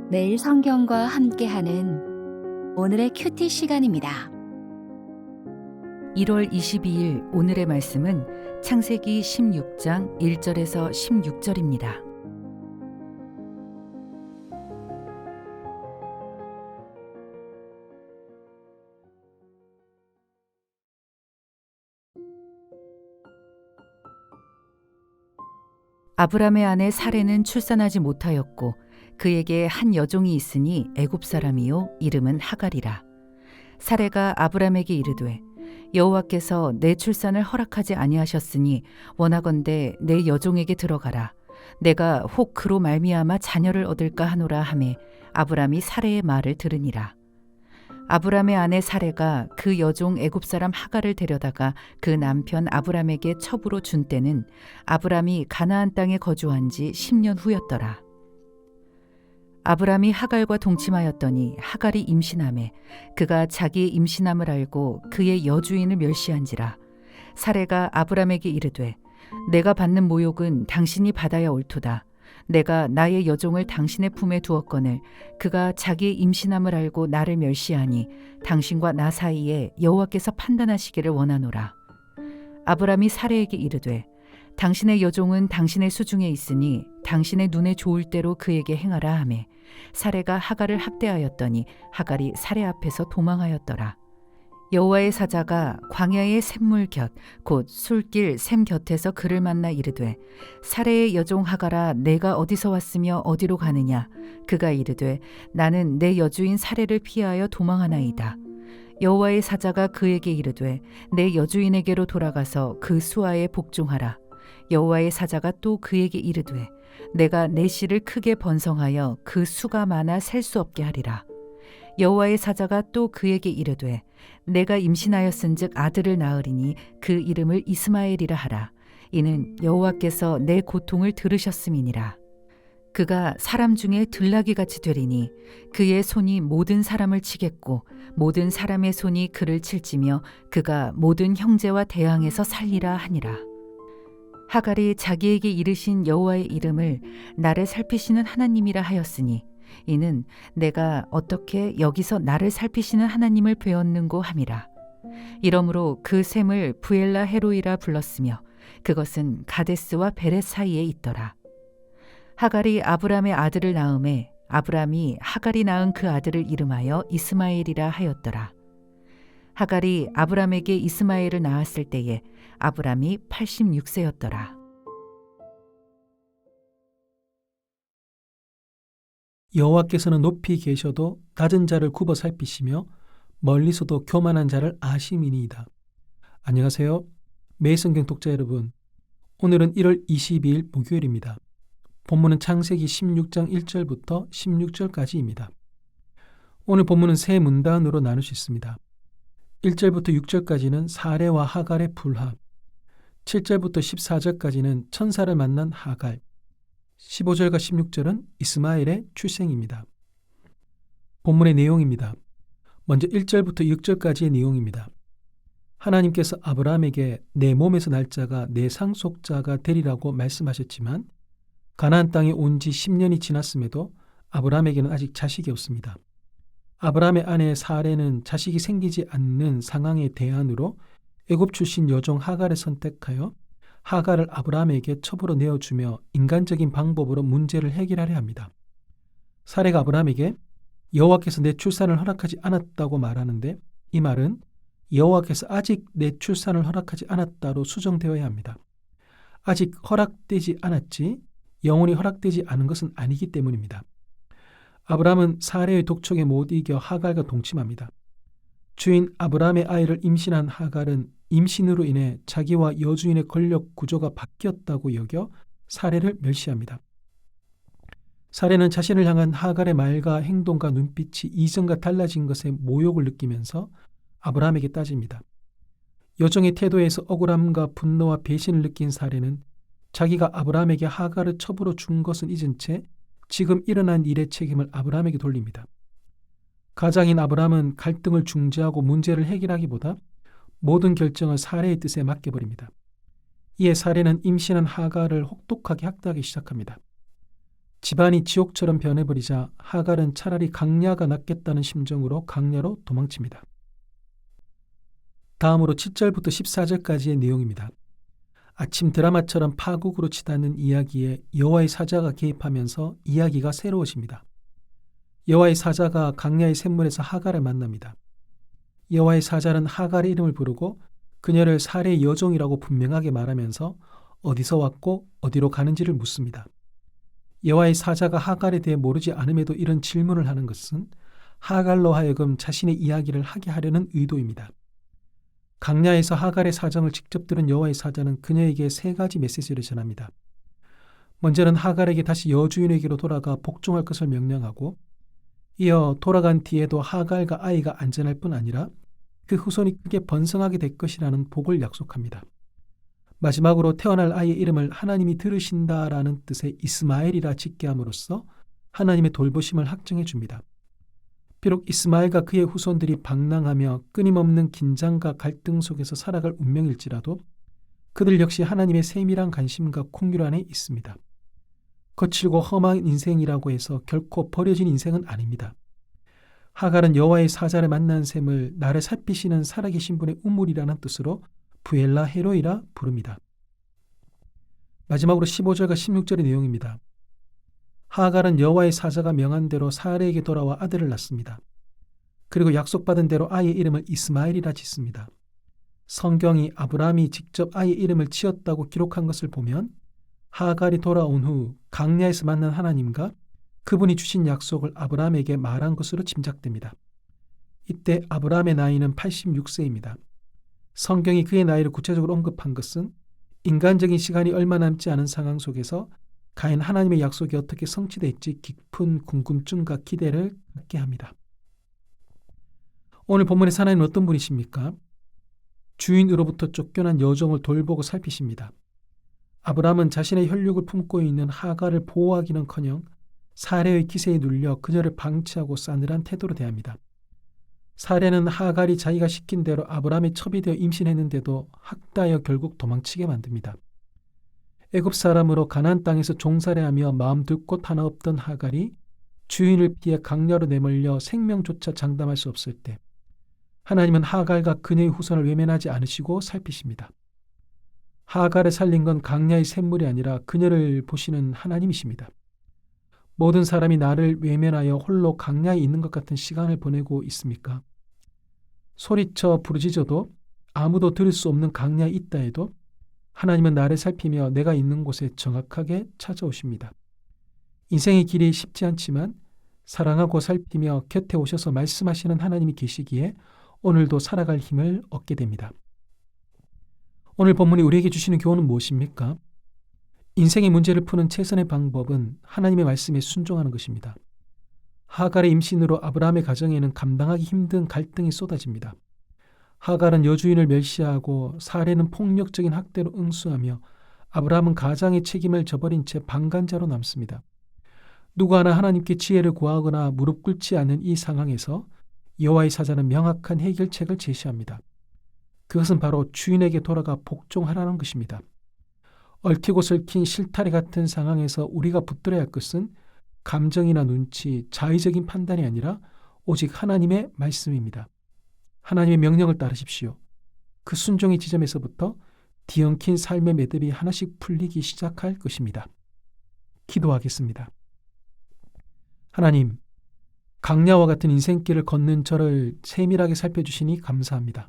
매일 성경과 함께하는 오늘의 큐티 시간입니다. 1월 22일 오늘의 말씀은 창세기 16장 1절에서 16절입니다. 아브람의 아내 사레는 출산하지 못하였고 그에게 한 여종이 있으니 애굽 사람이요 이름은 하갈이라. 사레가 아브람에게 이르되 여호와께서 내 출산을 허락하지 아니하셨으니 원하건대 내 여종에게 들어가라. 내가 혹 그로 말미암아 자녀를 얻을까 하노라 하매 아브람이 사레의 말을 들으니라. 아브람의 아내 사레가 그 여종 애굽 사람 하갈을 데려다가 그 남편 아브람에게 첩으로 준 때는 아브람이 가나안 땅에 거주한 지 10년 후였더라. 아브람이 하갈과 동침하였더니 하갈이 임신하매 그가 자기의 임신함을 알고 그의 여주인을 멸시한지라. 사레가 아브람에게 이르되 내가 받는 모욕은 당신이 받아야 옳도다. 내가 나의 여종을 당신의 품에 두었거늘 그가 자기의 임신함을 알고 나를 멸시하니 당신과 나 사이에 여호와께서 판단하시기를 원하노라. 아브람이 사레에게 이르되 당신의 여종은 당신의 수중에 있으니 당신의 눈에 좋을 대로 그에게 행하라 하매 사레가 하갈을 학대하였더니 하갈이 사레 앞에서 도망하였더라. 여호와의 사자가 광야의 샘물 곁 곧 술길 샘 곁에서 그를 만나 이르되 사레의 여종 하갈아 내가 어디서 왔으며 어디로 가느냐. 그가 이르되 나는 내 여주인 사레를 피하여 도망하나이다. 여호와의 사자가 그에게 이르되 내 여주인에게로 돌아가서 그 수하에 복종하라. 여호와의 사자가 또 그에게 이르되 내가 내 씨를 크게 번성하여 그 수가 많아 셀 수 없게 하리라. 여호와의 사자가 또 그에게 이르되 내가 임신하였은즉 아들을 낳으리니 그 이름을 이스마엘이라 하라. 이는 여호와께서 내 고통을 들으셨음이니라. 그가 사람 중에 들나귀같이 되리니 그의 손이 모든 사람을 치겠고 모든 사람의 손이 그를 칠지며 그가 모든 형제와 대항에서 살리라 하니라. 하갈이 자기에게 이르신 여호와의 이름을 나를 살피시는 하나님이라 하였으니 이는 내가 어떻게 여기서 나를 살피시는 하나님을 배웠는고 함이라. 이러므로 그 샘을 부엘라 헤로이라 불렀으며 그것은 가데스와 베렛 사이에 있더라. 하갈이 아브람의 아들을 낳음에 아브람이 하갈이 낳은 그 아들을 이름하여 이스마엘이라 하였더라. 하갈이 아브람에게 이스마엘을 낳았을 때에 아브람이 86세였더라. 여호와께서는 높이 계셔도 낮은 자를 굽어 살피시며 멀리서도 교만한 자를 아심이니이다. 안녕하세요. 매일성경 독자 여러분. 오늘은 1월 22일 목요일입니다. 본문은 창세기 16장 1절부터 16절까지입니다. 오늘 본문은 세 문단으로 나눌 수 있습니다. 1절부터 6절까지는 사레와 하갈의 불합, 7절부터 14절까지는 천사를 만난 하갈, 15절과 16절은 이스마엘의 출생입니다. 본문의 내용입니다. 먼저 1절부터 6절까지의 내용입니다. 하나님께서 아브라함에게 내 몸에서 날 자가 내 상속자가 되리라고 말씀하셨지만 가나안 땅에 온 지 10년이 지났음에도 아브라함에게는 아직 자식이 없습니다. 아브라함의 아내 사레는 자식이 생기지 않는 상황의 대안으로 애굽 출신 여종 하갈을 선택하여 하갈을 아브라함에게 첩으로 내어주며 인간적인 방법으로 문제를 해결하려 합니다. 사레가 아브라함에게 여호와께서 내 출산을 허락하지 않았다고 말하는데 이 말은 여호와께서 아직 내 출산을 허락하지 않았다로 수정되어야 합니다. 아직 허락되지 않았지 영원히 허락되지 않은 것은 아니기 때문입니다. 아브라함은 사레의 독촉에 못 이겨 하갈과 동침합니다. 주인 아브라함의 아이를 임신한 하갈은 임신으로 인해 자기와 여주인의 권력 구조가 바뀌었다고 여겨 사레를 멸시합니다. 사레는 자신을 향한 하갈의 말과 행동과 눈빛이 이전과 달라진 것에 모욕을 느끼면서 아브라함에게 따집니다. 여종의 태도에서 억울함과 분노와 배신을 느낀 사레는 자기가 아브라함에게 하갈을 첩으로 준 것은 잊은 채 지금 일어난 일의 책임을 아브라함에게 돌립니다. 가장인 아브라함은 갈등을 중재하고 문제를 해결하기보다 모든 결정을 사레의 뜻에 맡겨버립니다. 이에 사레는 임신한 하갈을 혹독하게 학대하기 시작합니다. 집안이 지옥처럼 변해버리자 하갈은 차라리 강야가 낫겠다는 심정으로 강야로 도망칩니다. 다음으로 7절부터 14절까지의 내용입니다. 아침 드라마처럼 파국으로 치닫는 이야기에 여호와의 사자가 개입하면서 이야기가 새로워집니다. 여호와의 사자가 강야의 샘물에서 하갈을 만납니다. 여호와의 사자는 하갈의 이름을 부르고 그녀를 사레의 여종이라고 분명하게 말하면서 어디서 왔고 어디로 가는지를 묻습니다. 여호와의 사자가 하갈에 대해 모르지 않음에도 이런 질문을 하는 것은 하갈로 하여금 자신의 이야기를 하게 하려는 의도입니다. 강야에서 하갈의 사정을 직접 들은 여호와의 사자는 그녀에게 세 가지 메시지를 전합니다. 먼저는 하갈에게 다시 여주인에게로 돌아가 복종할 것을 명령하고, 이어 돌아간 뒤에도 하갈과 아이가 안전할 뿐 아니라 그 후손이 크게 번성하게 될 것이라는 복을 약속합니다. 마지막으로 태어날 아이의 이름을 하나님이 들으신다라는 뜻의 이스마엘이라 짓게 함으로써 하나님의 돌보심을 확증해 줍니다. 비록 이스마엘과 그의 후손들이 방랑하며 끊임없는 긴장과 갈등 속에서 살아갈 운명일지라도 그들 역시 하나님의 세밀한 관심과 긍휼 안에 있습니다. 거칠고 험한 인생이라고 해서 결코 버려진 인생은 아닙니다. 하갈은 여호와의 사자를 만난 셈을 나를 살피시는 살아계신 분의 우물이라는 뜻으로 부엘라 헤로이라 부릅니다. 마지막으로 15절과 16절의 내용입니다. 하갈은 여호와의 사자가 명한 대로 사레에게 돌아와 아들을 낳습니다. 그리고 약속받은 대로 아이의 이름을 이스마엘이라 짓습니다. 성경이 아브라함이 직접 아이의 이름을 지었다고 기록한 것을 보면 하갈이 돌아온 후 강야에서 만난 하나님과 그분이 주신 약속을 아브라함에게 말한 것으로 짐작됩니다. 이때 아브라함의 나이는 86세입니다. 성경이 그의 나이를 구체적으로 언급한 것은 인간적인 시간이 얼마 남지 않은 상황 속에서 과연 하나님의 약속이 어떻게 성취될지 깊은 궁금증과 기대를 갖게 합니다. 오늘 본문의 하나님은 어떤 분이십니까? 주인으로부터 쫓겨난 여종을 돌보고 살피십니다. 아브라함은 자신의 혈육을 품고 있는 하갈을 보호하기는커녕 사레의 기세에 눌려 그녀를 방치하고 싸늘한 태도로 대합니다. 사레는 하갈이 자기가 시킨 대로 아브라함의 첩이 되어 임신했는데도 학다하여 결국 도망치게 만듭니다. 애굽 사람으로 가나안 땅에서 종살이하며 마음 둘 곳 하나 없던 하갈이 주인을 피해 강야로 내몰려 생명조차 장담할 수 없을 때 하나님은 하갈과 그녀의 후손을 외면하지 않으시고 살피십니다. 하갈을 살린 건 강야의 샘물이 아니라 그녀를 보시는 하나님이십니다. 모든 사람이 나를 외면하여 홀로 강야에 있는 것 같은 시간을 보내고 있습니까? 소리쳐 부르짖어도 아무도 들을 수 없는 강야에 있다 해도 하나님은 나를 살피며 내가 있는 곳에 정확하게 찾아오십니다. 인생의 길이 쉽지 않지만 사랑하고 살피며 곁에 오셔서 말씀하시는 하나님이 계시기에 오늘도 살아갈 힘을 얻게 됩니다. 오늘 본문이 우리에게 주시는 교훈은 무엇입니까? 인생의 문제를 푸는 최선의 방법은 하나님의 말씀에 순종하는 것입니다. 하갈의 임신으로 아브라함의 가정에는 감당하기 힘든 갈등이 쏟아집니다. 하갈은 여주인을 멸시하고 사레는 폭력적인 학대로 응수하며 아브라함은 가장의 책임을 저버린 채 방관자로 남습니다. 누구 하나 하나님께 지혜를 구하거나 무릎 꿇지 않는 이 상황에서 여호와의 사자는 명확한 해결책을 제시합니다. 그것은 바로 주인에게 돌아가 복종하라는 것입니다. 얽히고 설킨 실타래 같은 상황에서 우리가 붙들어야 할 것은 감정이나 눈치, 자의적인 판단이 아니라 오직 하나님의 말씀입니다. 하나님의 명령을 따르십시오. 그 순종의 지점에서부터 뒤엉킨 삶의 매듭이 하나씩 풀리기 시작할 것입니다. 기도하겠습니다. 하나님, 강야와 같은 인생길을 걷는 저를 세밀하게 살펴주시니 감사합니다.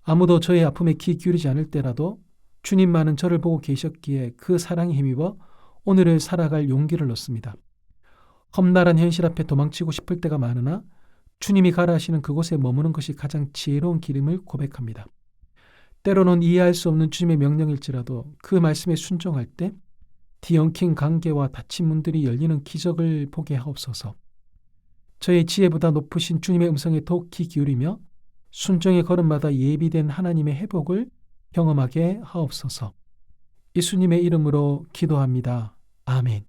아무도 저의 아픔에 귀 기울이지 않을 때라도 주님만은 저를 보고 계셨기에 그 사랑에 힘입어 오늘을 살아갈 용기를 얻습니다. 험난한 현실 앞에 도망치고 싶을 때가 많으나 주님이 가라 하시는 그곳에 머무는 것이 가장 지혜로운 길임을 고백합니다. 때로는 이해할 수 없는 주님의 명령일지라도 그 말씀에 순종할 때 뒤엉킨 관계와 닫힌 문들이 열리는 기적을 보게 하옵소서. 저의 지혜보다 높으신 주님의 음성에 더욱 귀 기울이며 순종의 걸음마다 예비된 하나님의 회복을 경험하게 하옵소서. 예수님의 이름으로 기도합니다. 아멘.